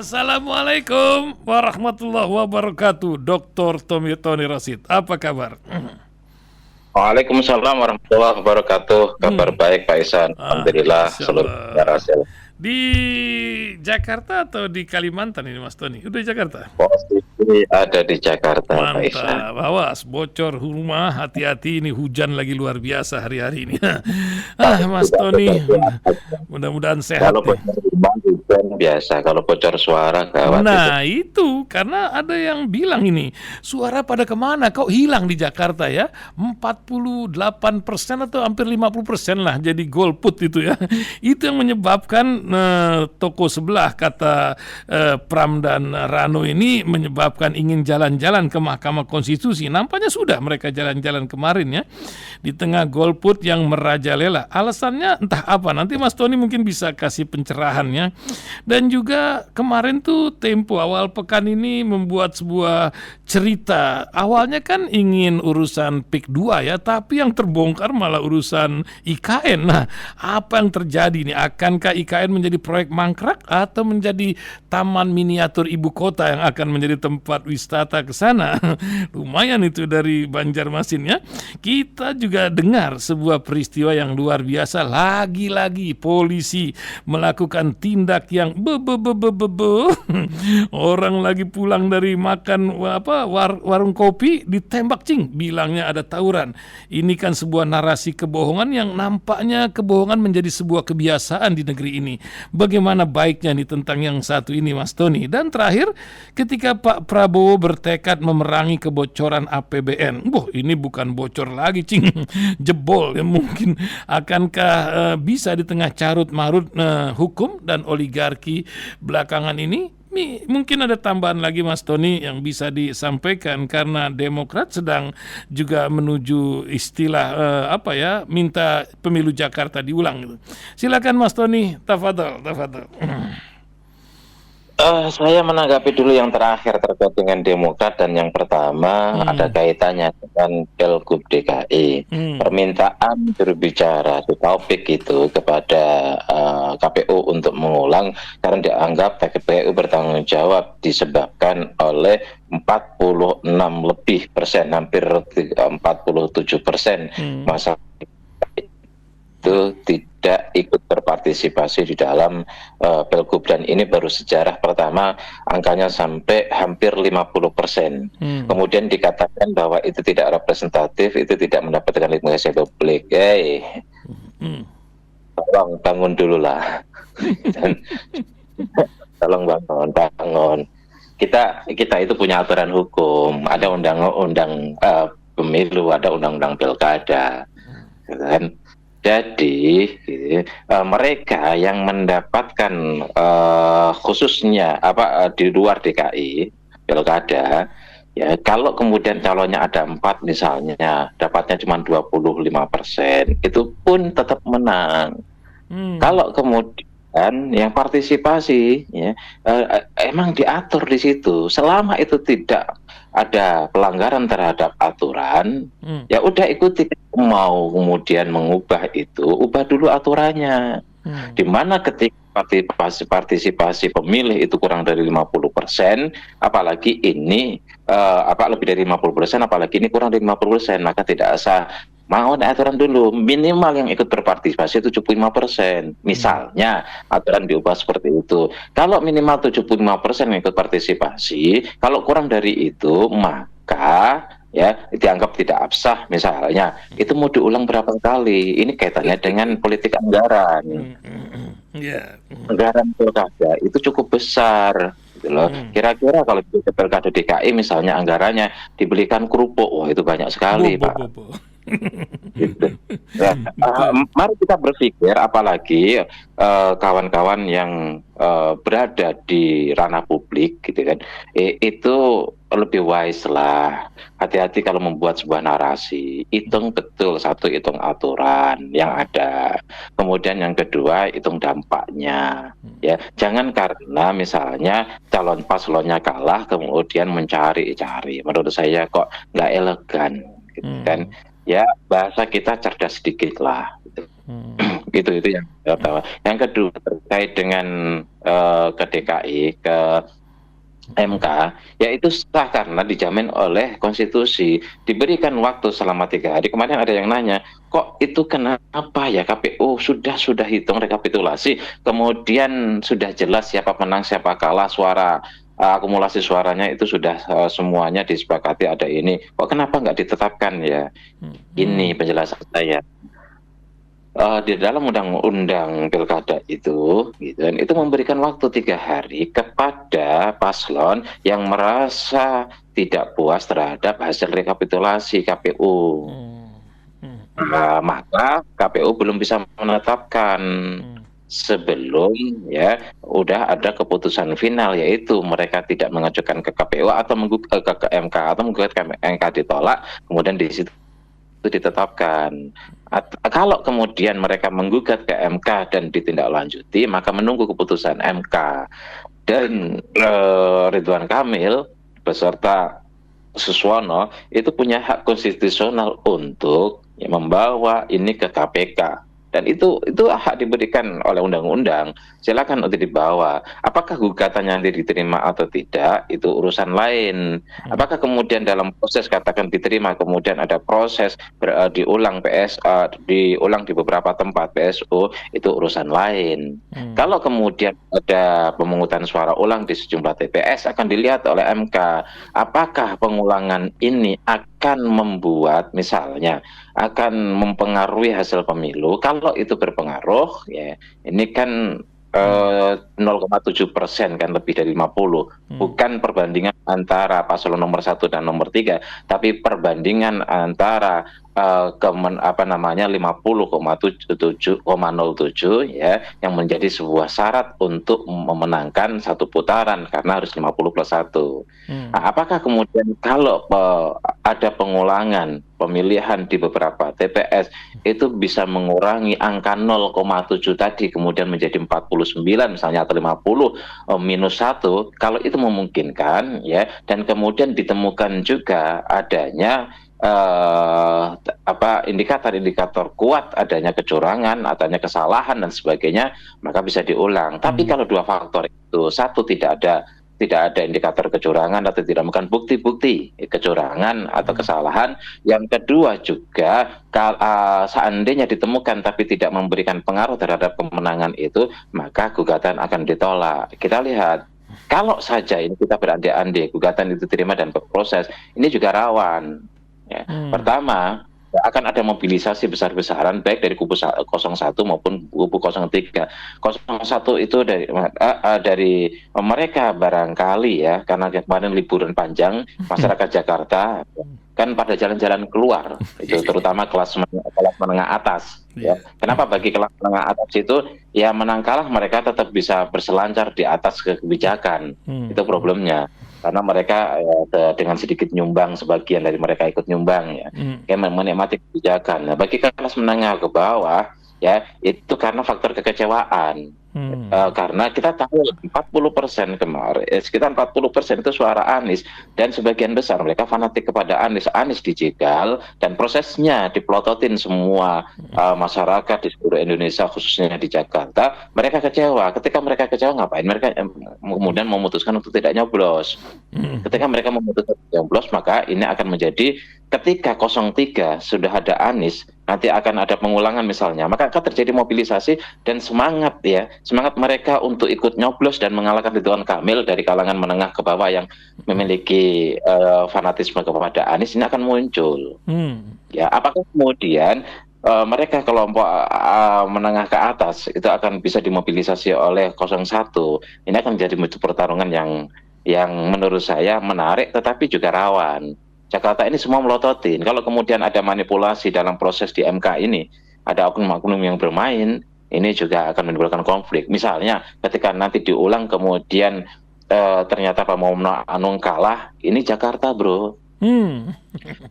Assalamualaikum warahmatullahi wabarakatuh, Dr. Tony Rosid. Apa kabar? Waalaikumsalam warahmatullahi wabarakatuh. Kabar baik Pak Ihsan. Alhamdulillah seluruh berhasil. Di Jakarta atau di Kalimantan ini Mas Tony? Udah di Jakarta? Posisi ada di Jakarta Pak Ihsan. Mantap, awas bocor rumah, hati-hati ini hujan lagi luar biasa hari-hari ini. Mas Tony, mudah-mudahan sehat. Kalau bocor rumah hujan biasa, kalau bocor suara gawat. Nah itu karena ada yang bilang ini suara pada kemana? Kok hilang di Jakarta ya? 48% atau hampir 50% lah jadi golput itu ya. Itu yang menyebabkan toko sebelah kata Pram dan Rano ini menyebabkan ingin jalan-jalan ke Mahkamah Konstitusi. Nampaknya sudah mereka jalan-jalan kemarin ya di tengah golput yang merajalela. Alasannya entah apa, nanti Mas Tony mungkin bisa kasih pencerahannya. Dan juga kemarin tuh Tempo awal pekan ini membuat sebuah cerita. Awalnya kan ingin urusan PIK 2 ya, tapi yang terbongkar malah urusan IKN. Nah, apa yang terjadi nih? Akankah IKN menjadi proyek mangkrak atau menjadi taman miniatur ibu kota yang akan menjadi tempat wisata ke sana? Lumayan itu dari Banjarmasin ya. Kita juga dengar sebuah peristiwa yang luar biasa. Lagi-lagi polisi melakukan tindak yang orang lagi pulang dari makan warung kopi ditembak cing, bilangnya ada tawuran. Ini kan sebuah narasi kebohongan yang nampaknya kebohongan menjadi sebuah kebiasaan di negeri ini. Bagaimana baiknya nih tentang yang satu ini Mas Tony? Dan terakhir ketika Pak Prabowo bertekad memerangi kebocoran APBN. Ini bukan bocor lagi cing, jebol ya mungkin. Akankah bisa di tengah carut marut hukum dan oligarki belakangan ini? Mungkin ada tambahan lagi Mas Tony yang bisa disampaikan karena Demokrat sedang juga menuju istilah minta pemilu Jakarta diulang gitu. Silakan Mas Tony, tafadhol. Saya menanggapi dulu yang terakhir terkait dengan Demokrat, dan yang pertama ada kaitannya dengan Pilgub DKI. Permintaan berbicara di Taufik itu kepada KPU untuk mengulang karena dianggap KPU bertanggung jawab disebabkan oleh 46 lebih persen, hampir 47% masyarakat itu tidak ikut berpartisipasi di dalam Pilgub, dan ini baru sejarah pertama angkanya sampai hampir 50%. Kemudian dikatakan bahwa itu tidak representatif, itu tidak mendapatkan legitimasi publik. Tolong bangun dulu lah. Tolong bangun. Kita itu punya aturan hukum, ada undang-undang pemilu, ada undang-undang pilkada, kan? Jadi mereka yang mendapatkan khususnya di luar DKI pilkada ya, kalau kemudian calonnya ada 4 misalnya dapatnya cuma 25%, itu pun tetap menang. Kalau kemudian yang partisipasi ya, emang diatur di situ, selama itu tidak ada pelanggaran terhadap aturan, ya udah ikuti. Mau kemudian mengubah itu, ubah dulu aturannya. Di mana ketika partisipasi pemilih itu kurang dari 50%, apalagi ini lebih dari 50%, apalagi ini kurang dari 50%, maka tidak sah. Mau ada aturan dulu, minimal yang ikut berpartisipasi 75%. Misalnya aturan diubah seperti itu. Kalau minimal 75% yang ikut partisipasi, kalau kurang dari itu maka ya dianggap tidak absah misalnya. Itu mau diulang berapa kali? Ini kaitannya dengan politik anggaran. Anggaran pilkada itu cukup besar. Gitu loh. Kira-kira kalau di pilkada DKI misalnya anggarannya dibelikan kerupuk, wah itu banyak sekali Pak. Gitu. Mari kita berpikir, apalagi kawan-kawan yang berada di ranah publik gitu kan, itu lebih wise lah, hati-hati kalau membuat sebuah narasi, hitung betul, satu hitung aturan yang ada, kemudian yang kedua hitung dampaknya ya, jangan karena misalnya calon paslonnya kalah kemudian mencari-cari, menurut saya kok nggak elegan gitu kan. Ya bahasa kita cerdas sedikit lah gitu. Itu yang pertama. Yang kedua terkait dengan ke DKI, ke MK, yaitu sah karena dijamin oleh konstitusi, diberikan waktu selama 3 hari. Kemarin ada yang nanya, kok itu kenapa ya KPU sudah hitung rekapitulasi, kemudian sudah jelas siapa menang siapa kalah, suara akumulasi suaranya itu sudah semuanya disepakati ada ini, kok kenapa nggak ditetapkan ya? Ini penjelasan saya. Di dalam undang-undang pilkada itu, gitu kan, itu memberikan waktu 3 hari kepada paslon yang merasa tidak puas terhadap hasil rekapitulasi KPU. Maka KPU belum bisa menetapkan sebelum ya udah ada keputusan final, yaitu mereka tidak mengajukan ke KPU atau ke MK atau menggugat ke MK ditolak, kemudian di situ itu ditetapkan. Kalau kemudian mereka menggugat ke MK dan ditindaklanjuti, maka menunggu keputusan MK. Dan Ridwan Kamil beserta Suswono itu punya hak konstitusional untuk membawa ini ke KPK. Dan itu hak diberikan oleh undang-undang. Silakan untuk dibawa. Apakah gugatannya nanti diterima atau tidak, itu urusan lain. Apakah kemudian dalam proses katakan diterima, kemudian ada proses diulang diulang di beberapa tempat PSU, itu urusan lain. Kalau kemudian ada pemungutan suara ulang di sejumlah TPS, akan dilihat oleh MK. Apakah pengulangan ini akan membuat, misalnya, akan mempengaruhi hasil pemilu? Kalau itu berpengaruh, ya ini kan 0,7% kan, lebih dari 50. Bukan perbandingan antara paslon nomor 1 dan nomor 3, tapi perbandingan antara 50,07 ya, yang menjadi sebuah syarat untuk memenangkan satu putaran karena harus 50+1. Apakah kemudian kalau ada pengulangan pemilihan di beberapa TPS itu bisa mengurangi angka 0,7 tadi kemudian menjadi 49 misalnya, atau 50-1, kalau itu memungkinkan ya, dan kemudian ditemukan juga adanya indikator-indikator kuat adanya kecurangan, adanya kesalahan dan sebagainya, maka bisa diulang. Tapi kalau dua faktor itu, satu, tidak ada indikator kecurangan atau tidak menemukan bukti-bukti kecurangan atau kesalahan. Yang kedua juga, seandainya ditemukan tapi tidak memberikan pengaruh terhadap kemenangan itu, maka gugatan akan ditolak. Kita lihat, kalau saja ini kita berandai-andai gugatan itu diterima dan berproses, ini juga rawan. Ya. Pertama, akan ada mobilisasi besar-besaran baik dari kubu 01 maupun kubu 03. 01 itu dari mereka barangkali ya, karena kemarin liburan panjang, masyarakat Jakarta kan pada jalan-jalan keluar, itu terutama kelas menengah atas. Ya. Kenapa bagi kelas menengah atas itu ya menang kalah mereka tetap bisa berselancar di atas kebijakan. Itu problemnya. Karena mereka dengan sedikit nyumbang, sebagian dari mereka ikut nyumbang ya, menikmati kebijakan. Nah, bagi kelas menengah ke bawah ya, itu karena faktor kekecewaan. Karena kita tahu 40% kemarin, sekitar 40% itu suara Anies, dan sebagian besar mereka fanatik kepada Anies. Anies dijegal dan prosesnya dipelototin semua masyarakat di seluruh Indonesia, khususnya di Jakarta. Mereka kecewa. Ketika mereka kecewa, ngapain? Mereka kemudian memutuskan untuk tidak nyoblos. Ketika mereka memutuskan untuk nyoblos, maka ini akan menjadi, ketika 03 sudah ada Anies, nanti akan ada pengulangan misalnya, maka akan terjadi mobilisasi dan semangat mereka untuk ikut nyoblos dan mengalahkan Ridwan Kamil dari kalangan menengah ke bawah yang memiliki fanatisme kepada Anies, ini akan muncul. Ya, apakah kemudian mereka kelompok menengah ke atas itu akan bisa dimobilisasi oleh 01? Ini akan menjadi pertarungan yang menurut saya menarik tetapi juga rawan. Jakarta ini semua melototin. Kalau kemudian ada manipulasi dalam proses di MK ini, ada oknum-oknum yang bermain, ini juga akan menimbulkan konflik. Misalnya ketika nanti diulang kemudian ternyata Pak Muhammad Anung kalah, ini Jakarta, bro.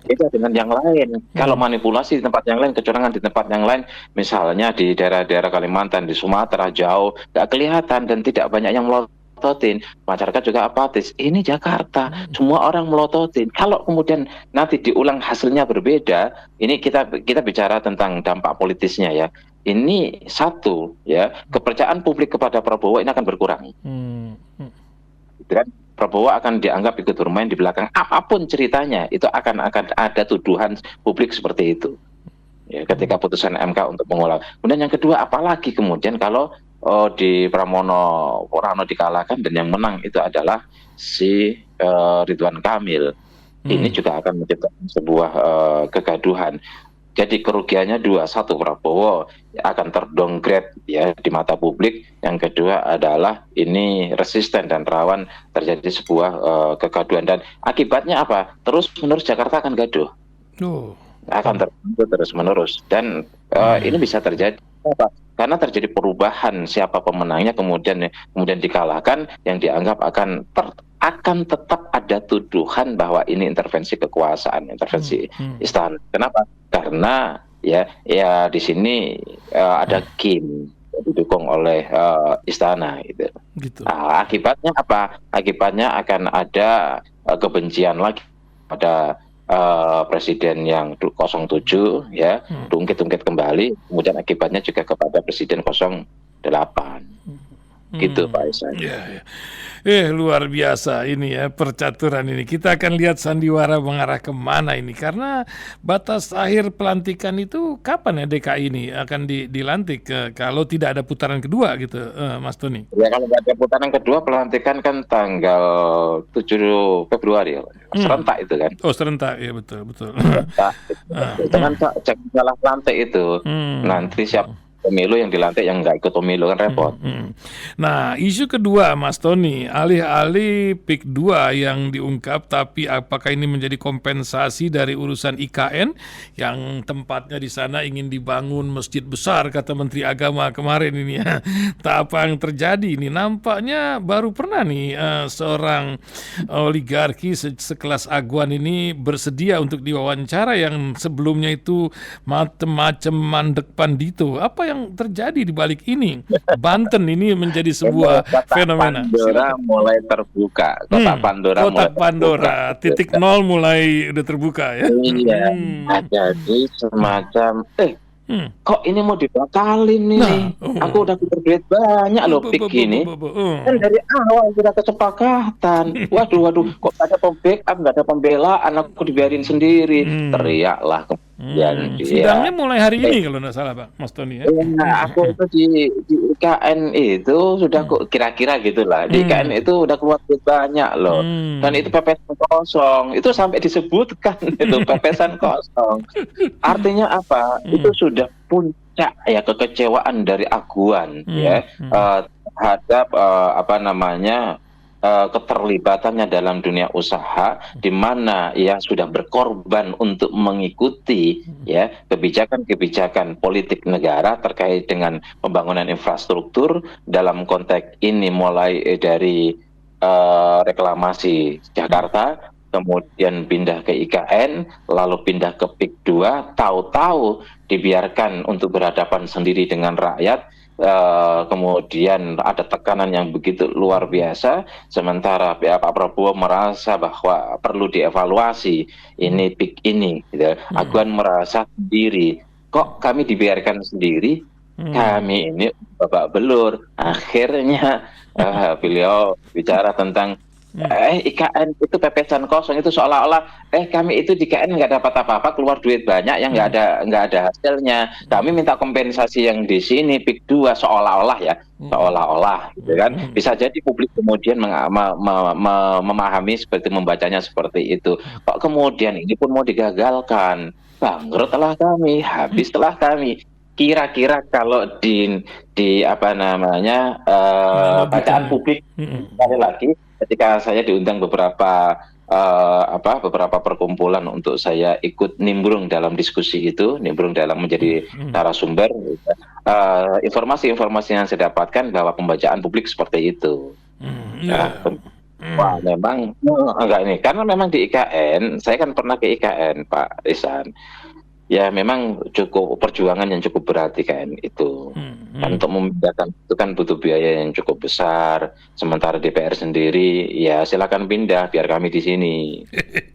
Beda dengan yang lain. Kalau manipulasi di tempat yang lain, kecurangan di tempat yang lain, misalnya di daerah-daerah Kalimantan, di Sumatera jauh, nggak kelihatan dan tidak banyak yang melototin, masyarakat juga apatis. Ini Jakarta, semua orang melototin. Kalau kemudian nanti diulang hasilnya berbeda, ini kita bicara tentang dampak politisnya ya. ini satu ya, kepercayaan publik kepada Prabowo ini akan berkurang. Gitu kan? Prabowo akan dianggap ikut bermain di belakang apapun ceritanya, itu akan ada tuduhan publik seperti itu. Ya, ketika putusan MK untuk mengulang. Kemudian yang kedua, apalagi kemudian kalau di Pramono Rano dikalahkan dan yang menang itu adalah si Ridwan Kamil. Ini juga akan menciptakan sebuah kegaduhan. Jadi kerugiannya dua, satu Prabowo akan terdowngrade ya di mata publik. Yang kedua adalah ini resisten dan rawan terjadi sebuah kegaduhan, dan akibatnya apa? Terus menerus Jakarta akan gaduh, akan terus menerus, dan ini bisa terjadi apa? Karena terjadi perubahan siapa pemenangnya, kemudian dikalahkan, yang dianggap akan tetap ada tuduhan bahwa ini intervensi kekuasaan, intervensi istana. Kenapa? Karena ya di sini ada Kim didukung oleh istana gitu. Nah, akibatnya apa? Akibatnya akan ada kebencian lagi pada presiden yang 07 ya, diungkit-ungkit kembali, kemudian akibatnya juga kepada presiden 08. Gitu Pak Ihsan. Ya. Luar biasa ini ya percaturan ini. Kita akan lihat sandiwara mengarah kemana ini, karena batas akhir pelantikan itu kapan ya DKI ini akan dilantik kalau tidak ada putaran kedua gitu, Mas Tony? Ya kalau nggak ada putaran kedua, pelantikan kan tanggal 7 Februari ya. Serentak itu kan. Oh serentak ya, betul. Serentak. Jangan salah lantik itu. Nanti siapa pemilu yang dilantik yang nggak ikut pemilu kan repot. Nah, isu kedua Mas Tony, alih-alih PIK 2 yang diungkap, tapi apakah ini menjadi kompensasi dari urusan IKN yang tempatnya di sana ingin dibangun masjid besar kata Menteri Agama kemarin ini ya. Tak apa yang terjadi ini, nampaknya baru pernah nih seorang oligarki sekelas Agwan ini bersedia untuk diwawancara, yang sebelumnya itu macam-macam mandek pandito. Apa yang terjadi di balik ini? Banten ini menjadi sebuah fenomena. Pandora mulai terbuka. Kotak Pandora titik nol mulai udah terbuka ya. Iya. Jadi semacam kok ini mau dibatalin nih? Aku udah punya duit banyak loh PIK ini. Kan dari awal sudah kesepakatan. Waduh, kok ada backup, nggak ada pembelaan, aku dibiarin sendiri. Teriaklah kemudian. Sidangnya mulai hari ini kalau nggak salah Pak Mas Tony ya. Aku itu di IKN itu sudah kok kira-kira gitulah. Di IKN itu udah keluar duit banyak loh. Dan itu pepesan kosong. Itu sampai disebutkan itu pepesan kosong. Artinya apa? Itu sudah puncak ya kekecewaan dari Agwan ya terhadap keterlibatannya dalam dunia usaha, di mana ia sudah berkorban untuk mengikuti ya kebijakan politik negara terkait dengan pembangunan infrastruktur, dalam konteks ini mulai dari reklamasi Jakarta, kemudian pindah ke IKN, lalu pindah ke PIK 2, tahu-tahu dibiarkan untuk berhadapan sendiri dengan rakyat. Kemudian ada tekanan yang begitu luar biasa, sementara Pak Prabowo merasa bahwa perlu dievaluasi ini PIK ini gitu. Agwan merasa sendiri, kok kami dibiarkan sendiri, kami ini babak belur. Akhirnya beliau bicara tentang IKN itu pepesan kosong, itu seolah-olah kami itu di IKN nggak dapat apa-apa, keluar duit banyak yang nggak ada hasilnya. Kami minta kompensasi yang di sini PIK 2, seolah-olah ya, seolah-olah gitu kan. Bisa jadi publik kemudian memahami seperti membacanya seperti itu. Kok kemudian ini pun mau digagalkan, bangkrutlah kami, habislah kami. Kira-kira kalau di bacaan publik, sekali lagi ketika saya diundang beberapa perkumpulan untuk saya ikut nimbrung dalam diskusi itu, nimbrung dalam menjadi narasumber, informasi-informasi yang saya dapatkan bahwa pembacaan publik seperti itu. Wah, memang enggak ini, karena memang di IKN, saya kan pernah ke IKN Pak Ihsan. Ya memang cukup perjuangan yang cukup berat IKN itu. Kan untuk memindahkan itu kan butuh biaya yang cukup besar. Sementara DPR sendiri, ya silakan pindah biar kami di sini.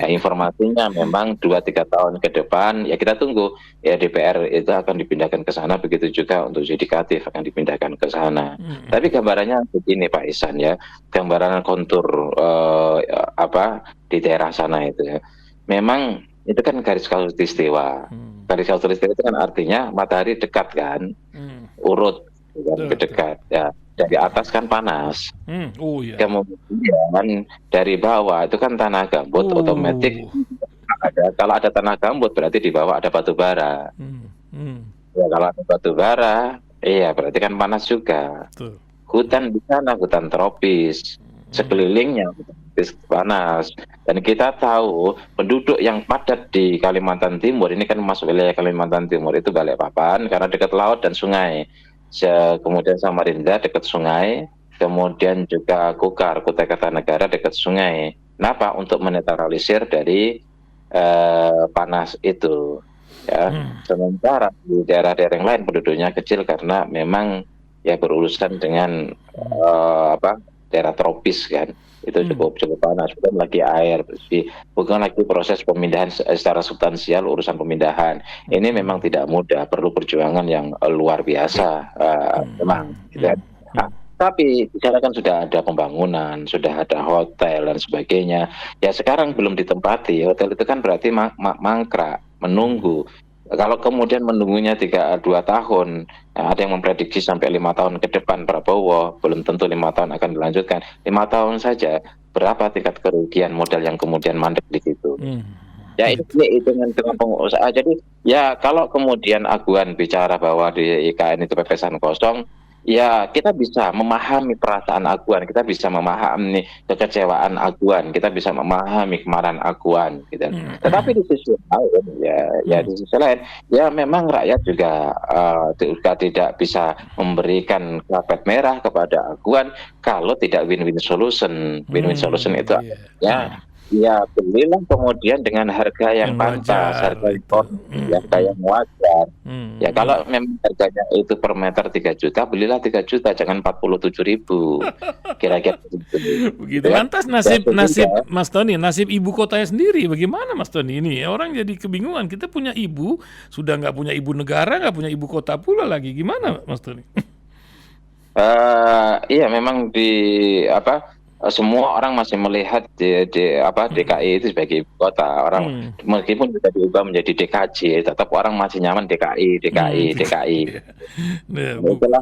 Ya, informasinya memang 2-3 tahun ke depan, ya kita tunggu. Ya DPR itu akan dipindahkan ke sana, begitu juga untuk yudikatif akan dipindahkan ke sana. Tapi gambarannya begini Pak Ihsan ya, gambaran kontur di daerah sana itu ya. Memang itu kan garis khatulistiwa. Garis khatulistiwa itu kan artinya matahari dekat kan, urut kan, dekat ya. Dari atas kan panas, Oh ya. kemudian dari bawah itu kan tanah gambut, otomatis kalau ada tanah gambut berarti di bawah ada batu bara. Ya kalau ada batu bara, iya berarti kan panas juga. Betul. Hutan di sana hutan tropis, sekelilingnya hutan tropis panas. Dan kita tahu penduduk yang padat di Kalimantan Timur ini kan masuk wilayah Kalimantan Timur itu Balikpapan karena dekat laut dan sungai. Kemudian Samarinda dekat sungai, kemudian juga Kukar, Kutai Kartanegara dekat sungai. Kenapa? Untuk menetralisir dari panas itu. Ya, sementara di daerah-daerah yang lain penduduknya kecil karena memang ya berurusan dengan daerah tropis kan, itu cukup panas, bukan lagi air, bukan lagi proses pemindahan secara substansial, urusan pemindahan ini memang tidak mudah, perlu perjuangan yang luar biasa memang gitu kan. Tapi di sana kan sudah ada pembangunan, sudah ada hotel dan sebagainya. Ya sekarang belum ditempati. Hotel itu kan berarti mangkrak, menunggu. Kalau kemudian menunggunya 2 tahun, ada yang memprediksi sampai 5 tahun ke depan Prabowo, belum tentu 5 tahun akan dilanjutkan. 5 tahun saja, berapa tingkat kerugian modal yang kemudian mandek di situ? Ya ini dengan pengusaha. Jadi ya kalau kemudian Aguan bicara bahwa di IKN itu pepesan kosong, ya kita bisa memahami perasaan Aguan, kita bisa memahami kekecewaan Aguan, kita bisa memahami kemarahan Aguan gitu. Tetapi di sisi lain ya di sisi lain ya memang rakyat juga tidak bisa memberikan karpet merah kepada Aguan kalau tidak win-win solution. Win-win solution itu ya belilah kemudian dengan harga yang pantas, harga yang wajar. Ya kalau memang harganya itu per meter 3 juta, belilah 3 juta, jangan 47.000. Kira-kira begitu. Lantas nasib Mas Tony, nasib ibu kotanya sendiri bagaimana Mas Tony ini? Orang jadi kebingungan. Kita punya ibu, sudah nggak punya ibu negara, nggak punya ibu kota pula lagi. Gimana Mas Tony? Iya memang semua orang masih melihat DKI itu sebagai ibu kota. Orang meskipun sudah diubah menjadi DKJ, tetap orang masih nyaman DKI. Itulah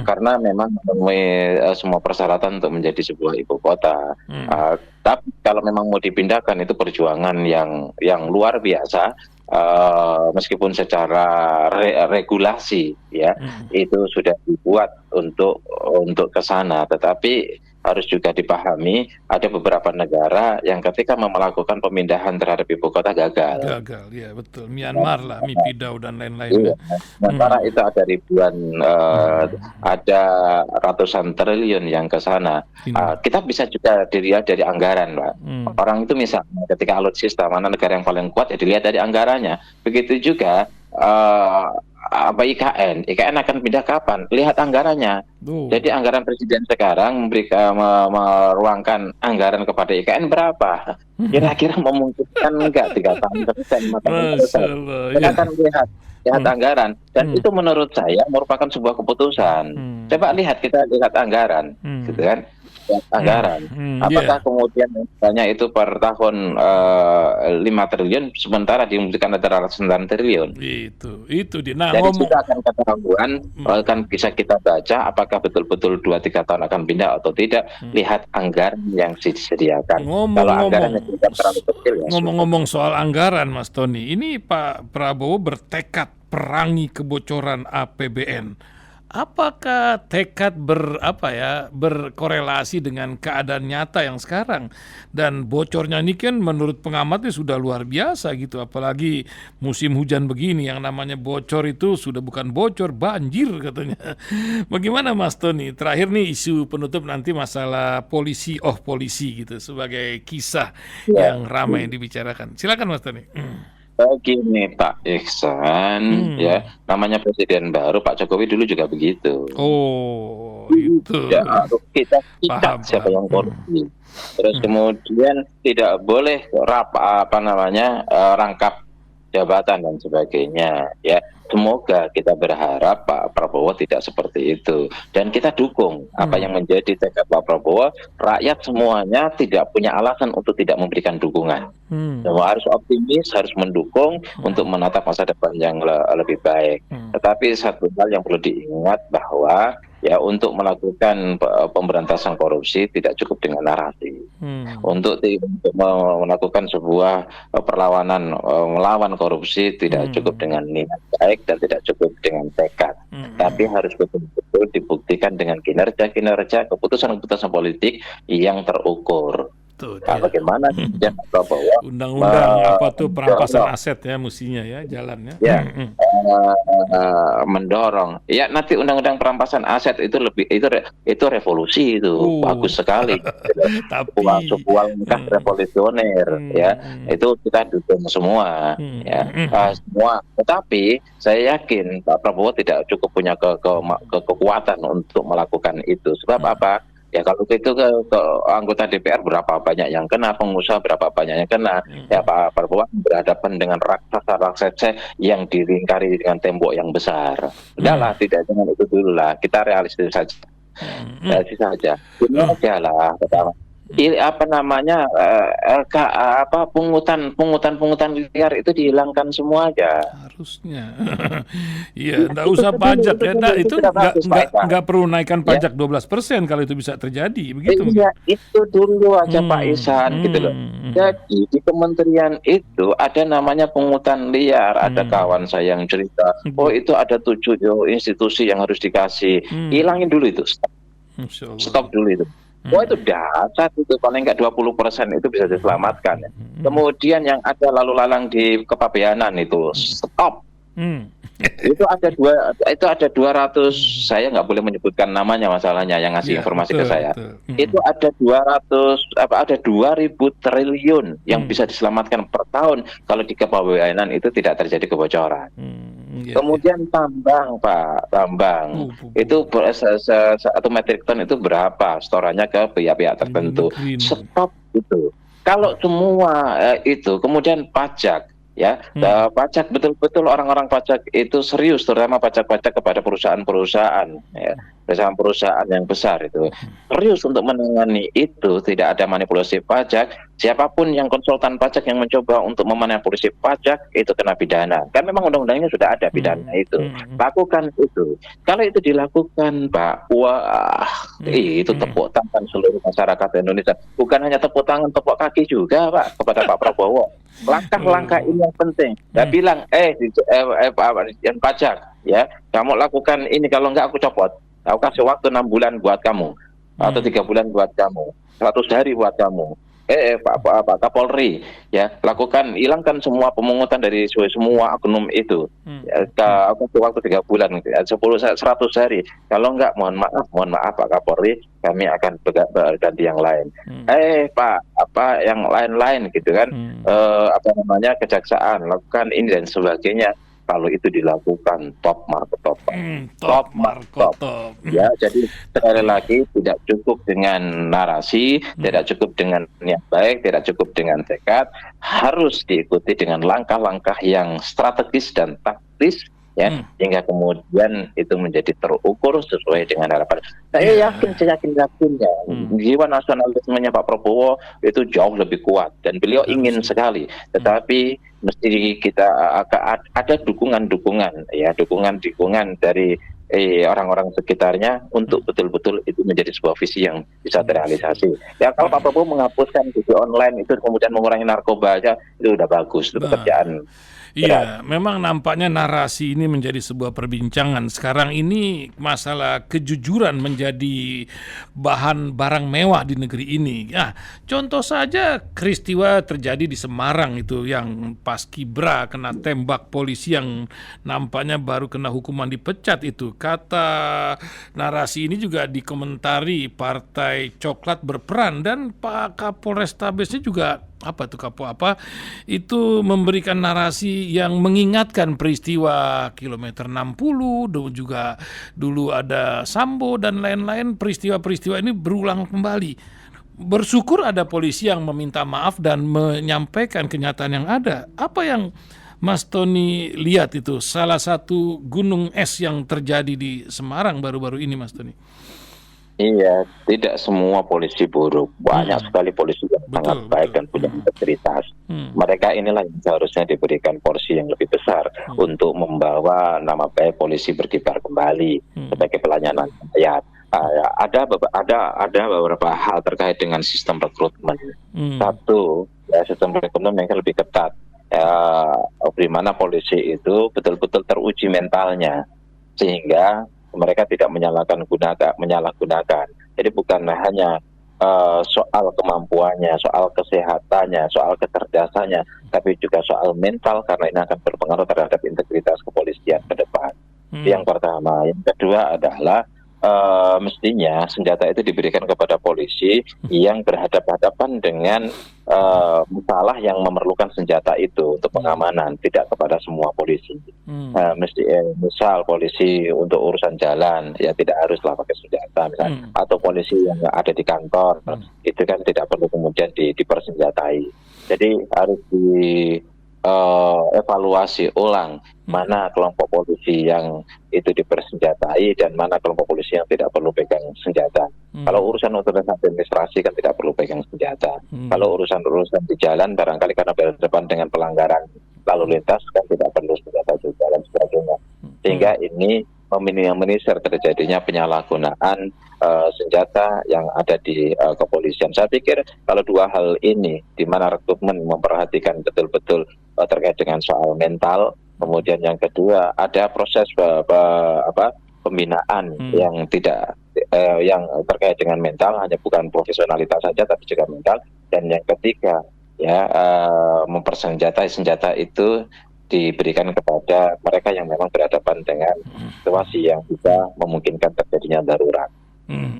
karena memang memenuhi semua persyaratan untuk menjadi sebuah ibu kota. Tapi kalau memang mau dipindahkan itu perjuangan yang luar biasa. Meskipun secara regulasi ya itu sudah dibuat untuk ke sana, tetapi harus juga dipahami ada beberapa negara yang ketika melakukan pemindahan terhadap ibu kota gagal. Gagal, ya betul. Myanmar lah, Mipidau dan lain-lain. Iya. Sementara itu ada ribuan, ada ratusan triliun yang ke sana. Kita bisa juga dilihat dari anggaran, Pak. Orang itu misalnya ketika alutsista mana negara yang paling kuat ya dilihat dari anggarannya. Begitu juga IKN akan pindah kapan? Lihat anggarannya. Jadi anggaran presiden sekarang meruangkan anggaran kepada IKN berapa? Kira-kira memungkinkan enggak 3 tahun selesai, 5 tahun selesai? Kita akan lihat anggaran dan itu menurut saya merupakan sebuah keputusan. Coba kita lihat anggaran, gitu kan? Anggaran. Apakah kemudian misalnya itu per tahun 5 triliun sementara dimungkinkan ada 9 triliun. Itu dia. Nah, jadi kita akan ketahuan, kan bisa kita baca apakah betul-betul 2-3 tahun akan pindah atau tidak. Lihat anggaran yang disediakan. Kalau anggaran yang tidak terlalu kecil ya. Ngomong-ngomong soal anggaran, Mas Tony, ini Pak Prabowo bertekad perangi kebocoran APBN. Apakah tekad berkorelasi dengan keadaan nyata yang sekarang? Dan bocornya ini kan menurut pengamatnya sudah luar biasa gitu. Apalagi musim hujan begini, yang namanya bocor itu sudah bukan bocor, banjir katanya. Bagaimana Mas Tony? Terakhir nih isu penutup nanti masalah polisi gitu sebagai kisah yang ramai dibicarakan. Silakan Mas Tony. Begini Pak Iksan, ya Hmm. namanya presiden baru Pak Jokowi dulu juga begitu. Oh, itu. Tidak harus kita sikat Paham, siapa paham. yang korupsi. Terus Hmm. kemudian tidak boleh apa namanya rangkap jabatan dan sebagainya. Ya, semoga kita berharap Pak Prabowo tidak seperti itu dan kita dukung apa yang Hmm. menjadi tekad Pak Prabowo. Rakyat semuanya tidak punya alasan untuk tidak memberikan dukungan. Hmm. Semua harus optimis, harus mendukung untuk Hmm. menatap masa depan yang lebih baik. Hmm. Tetapi satu hal yang perlu diingat bahwa ya untuk melakukan pemberantasan korupsi tidak cukup dengan narasi. Hmm. Untuk melakukan sebuah perlawanan melawan korupsi tidak cukup Hmm. dengan niat baik dan tidak cukup dengan tekad. Tapi Hmm. harus betul-betul dibuktikan dengan kinerja-kinerja, keputusan-keputusan politik yang terukur. Tuh Nah, dia. bagaimana kemudian Pak Prabowo Undang-undang apa tuh perampasan mendorong aset ya mestinya ya jalannya. ya mendorong ya nanti undang-undang perampasan aset itu lebih itu revolusi itu Oh, bagus sekali sebuah tapi sebuah langkah revolusioner ya hmm. itu kita dukung semua ya Hmm. semua tetapi saya yakin Pak Prabowo tidak cukup punya kekuatan untuk melakukan itu sebab apa. Ya kalau itu ke anggota DPR berapa banyak yang kena, pengusaha berapa banyak yang kena, ya Hmm. Pak Prabowo berhadapan dengan raksasa-raksasa yang dilingkari dengan tembok yang besar. Hmm. Udahlah, tidak dengan itu dulu lah, kita realistis saja, Hmm. realistis saja. Ini Oh. aja lah pertama. Ini apa namanya apa pungutan liar itu dihilangkan semua aja. Harusnya. Iya, enggak usah pajak ya. Nah, Itu itu sudah bagus Pak Eka. enggak perlu naikkan Ya, pajak 12% kalau itu bisa terjadi, begitu iya mungkin. itu dulu aja Pak Hmm. Ihsan gitu loh. Hmm. Jadi di kementerian itu ada namanya pungutan liar. Ada Hmm. kawan saya yang cerita, oh Hmm. itu ada 7 institusi yang harus dikasih. Hmm. Hilangin dulu itu, Masya Allah. stop dulu itu. Wah itu Hmm. dahsyat itu, paling nggak 20% itu bisa diselamatkan. Hmm. Kemudian yang ada lalu lalang di kepabeanan itu, stop. Hmm. Itu ada 200, saya nggak boleh menyebutkan namanya masalahnya yang ngasih Ya, informasi ke betul, saya. betul. Itu ada 200 ada 2000 triliun yang Hmm. bisa diselamatkan per tahun kalau di kepegawaian itu tidak terjadi kebocoran. Ya, ya. Kemudian tambang Pak, tambang itu Bu. satu metrik ton itu berapa setorannya ke pihak-pihak tertentu. Negeri. Stop itu. Kalau semua itu kemudian pajak ya pajak betul-betul orang-orang pajak itu serius terutama pajak-pajak kepada perusahaan-perusahaan ya perusahaan-perusahaan yang besar itu serius untuk menangani itu tidak ada manipulasi pajak siapapun yang konsultan pajak yang mencoba untuk memanipulasi pajak itu kena pidana kan memang undang-undangnya sudah ada pidana itu lakukan itu kalau itu dilakukan Pak wah itu tepuk tangan seluruh masyarakat Indonesia bukan hanya tepuk tangan tepuk kaki juga Pak kepada Pak Prabowo langkah-langkah ini yang penting. Dia bilang, Dirjen pajak, ya, kamu lakukan ini kalau enggak aku copot. Aku kasih waktu 6 bulan buat kamu, atau 3 bulan buat kamu, 100 hari buat kamu. Pak Kapolri, ya, hilangkan semua pemungutan dari semua oknum itu. Ya, aku kasih waktu 3 bulan, 100 hari. Kalau enggak, mohon maaf Pak Kapolri, kami akan berganti yang lain. Pak, apa yang lain-lain gitu kan? Apa namanya kejaksaan lakukan ini dan sebagainya. Kalau itu dilakukan top markotop, top markotop. Ya, jadi sekali lagi tidak cukup dengan narasi, tidak cukup dengan niat baik, tidak cukup dengan tekad, harus diikuti dengan langkah-langkah yang strategis dan taktis. Ya, hingga kemudian itu menjadi terukur sesuai dengan harapan. Saya yakinnya jiwa nasionalismenya Pak Prabowo itu jauh lebih kuat dan beliau ingin sekali. Tetapi mesti kita ada dukungan dari orang-orang sekitarnya untuk betul-betul itu menjadi sebuah visi yang bisa terrealisasi. Ya kalau Pak Prabowo menghapuskan judi online itu kemudian mengurangi narkoba aja itu udah bagus, itu pekerjaan. Iya, memang nampaknya narasi ini menjadi sebuah perbincangan. Sekarang ini masalah kejujuran menjadi bahan barang mewah di negeri ini. Nah, contoh saja peristiwa terjadi di Semarang itu yang pas Kibra kena tembak polisi yang nampaknya baru kena hukuman dipecat itu. Kata narasi ini juga dikomentari Partai Coklat berperan dan Pak Kapolrestabesnya juga apa itu Kapolri apa itu memberikan narasi yang mengingatkan peristiwa kilometer 60, juga dulu ada Sambo dan lain-lain, peristiwa-peristiwa ini berulang kembali. Bersyukur ada polisi yang meminta maaf dan menyampaikan kenyataan yang ada. Apa yang Mas Tony lihat itu salah satu gunung es yang terjadi di Semarang baru-baru ini, Mas Tony? Iya, tidak semua polisi buruk. Banyak sekali polisi yang sangat baik dan punya integritas. Mereka inilah yang seharusnya diberikan porsi yang lebih besar untuk membawa nama baik polisi berkibar kembali sebagai pelayanan rakyat. Ada beberapa hal terkait dengan sistem rekrutmen. Satu, ya, sistem rekrutmen yang lebih ketat. Di mana polisi itu betul-betul teruji mentalnya, sehingga mereka tidak menyalahgunakan. Jadi bukan hanya soal kemampuannya, soal kesehatannya, soal kecerdasannya, tapi juga soal mental, karena ini akan berpengaruh terhadap integritas kepolisian ke depan. Yang pertama. Yang kedua adalah mestinya senjata itu diberikan kepada polisi yang berhadapan-hadapan dengan masalah yang memerlukan senjata itu untuk pengamanan, tidak kepada semua polisi. Misal polisi untuk urusan jalan, ya tidak haruslah pakai senjata, misalnya. Atau polisi yang ada di kantor, itu kan tidak perlu kemudian dipersenjatai. Jadi harus evaluasi ulang mana kelompok polisi yang itu dipersenjatai dan mana kelompok polisi yang tidak perlu pegang senjata. Kalau urusan administrasi kan tidak perlu pegang senjata. Kalau urusan di jalan barangkali karena berhadapan dengan pelanggaran lalu lintas kan tidak perlu senjata juga dan sebagainya. Sehingga ini meminimalisir terjadinya penyalahgunaan senjata yang ada di kepolisian. Saya pikir kalau dua hal ini, di mana rekrutmen memperhatikan betul-betul terkait dengan soal mental, kemudian yang kedua ada proses pembinaan yang tidak yang terkait dengan mental, hanya bukan profesionalitas saja tapi juga mental, dan yang ketiga ya mempersenjatai senjata itu diberikan kepada mereka yang memang berhadapan dengan situasi yang bisa memungkinkan terjadinya darurat.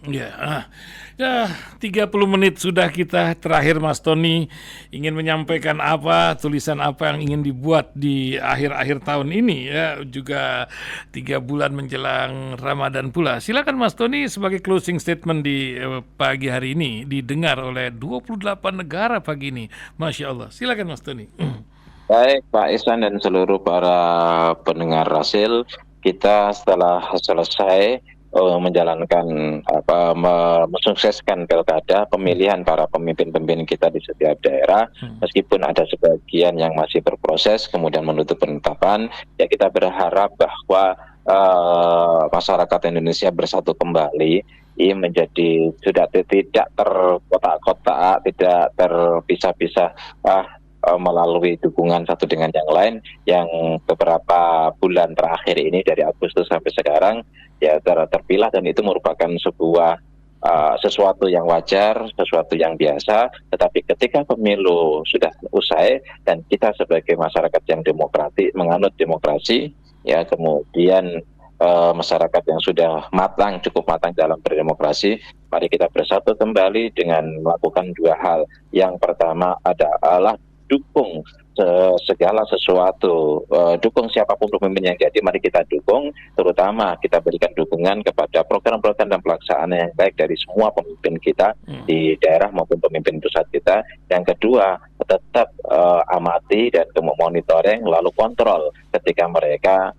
Ya, 30 menit sudah kita. Terakhir Mas Tony ingin menyampaikan apa, tulisan apa yang ingin dibuat di akhir-akhir tahun ini ya, juga 3 bulan menjelang Ramadan pula. Silakan Mas Tony sebagai closing statement di pagi hari ini, didengar oleh 28 negara pagi ini. Masya Allah. Silakan Mas Tony. Baik Pak Ihsan dan seluruh para pendengar Rasil, kita setelah selesai menjalankan mensukseskan pilkada, pemilihan para pemimpin-pemimpin kita di setiap daerah, meskipun ada sebagian yang masih berproses kemudian menutup penetapan, ya kita berharap bahwa masyarakat Indonesia bersatu kembali, ini menjadi sudah tidak terkotak-kotak, tidak terpisah-pisah melalui dukungan satu dengan yang lain, yang beberapa bulan terakhir ini dari Agustus sampai sekarang ya terpilah, dan itu merupakan sebuah sesuatu yang wajar, sesuatu yang biasa. Tetapi ketika pemilu sudah usai dan kita sebagai masyarakat yang demokratis, menganut demokrasi, ya kemudian masyarakat yang sudah cukup matang dalam berdemokrasi, mari kita bersatu kembali dengan melakukan dua hal. Yang pertama adalah dukung segala sesuatu, dukung siapapun pemimpin yang jadi, mari kita dukung, terutama kita berikan dukungan kepada program-program dan pelaksanaan yang baik dari semua pemimpin kita di daerah maupun pemimpin pusat kita. Yang kedua, tetap amati dan monitoring lalu kontrol ketika mereka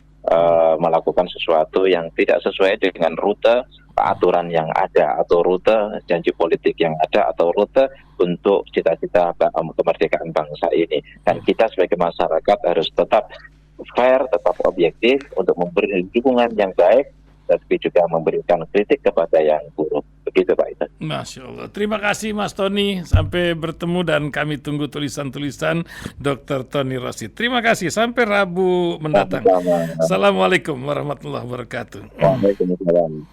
melakukan sesuatu yang tidak sesuai dengan rute aturan yang ada, atau rute janji politik yang ada, atau rute untuk cita-cita kemerdekaan bangsa ini. Dan kita sebagai masyarakat harus tetap fair, tetap objektif untuk memberi dukungan yang baik, tapi juga memberikan kritik kepada yang buruk. Begitu Pak Ita. Masya Allah. Terima kasih Mas Tony. Sampai bertemu dan kami tunggu tulisan-tulisan Dr. Tony Rosyth. Terima kasih. Sampai Rabu mendatang. Assalamualaikum warahmatullahi wabarakatuh. Waalaikumsalam.